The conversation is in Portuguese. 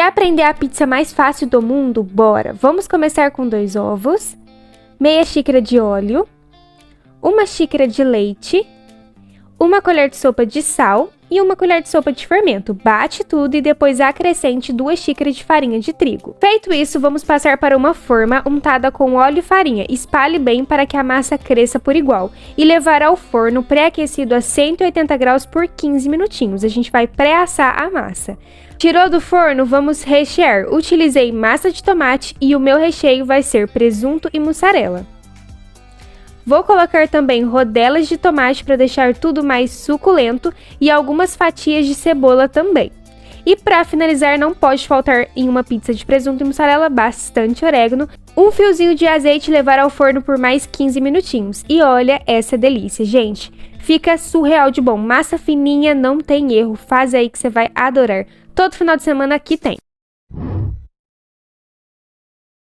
aprender a pizza mais fácil do mundo? Bora! Vamos começar com 2 ovos, meia xícara de óleo, 1 xícara de leite, 1 colher de sopa de sal e 1 colher de sopa de fermento. Bate tudo e depois acrescente 2 xícaras de farinha de trigo. Feito isso, vamos passar para uma forma untada com óleo e farinha. Espalhe bem para que a massa cresça por igual e levar ao forno pré-aquecido a 180 graus por 15 minutinhos. A gente vai pré-assar a massa. Tirou do forno, vamos rechear. Utilizei massa de tomate e o meu recheio vai ser presunto e mussarela. Vou colocar também rodelas de tomate para deixar tudo mais suculento e algumas fatias de cebola também. E para finalizar, não pode faltar em uma pizza de presunto e mussarela bastante orégano, um fiozinho de azeite e levar ao forno por mais 15 minutinhos. E olha essa delícia, gente! Fica surreal de bom, massa fininha, não tem erro, faz aí que você vai adorar. Todo final de semana aqui tem.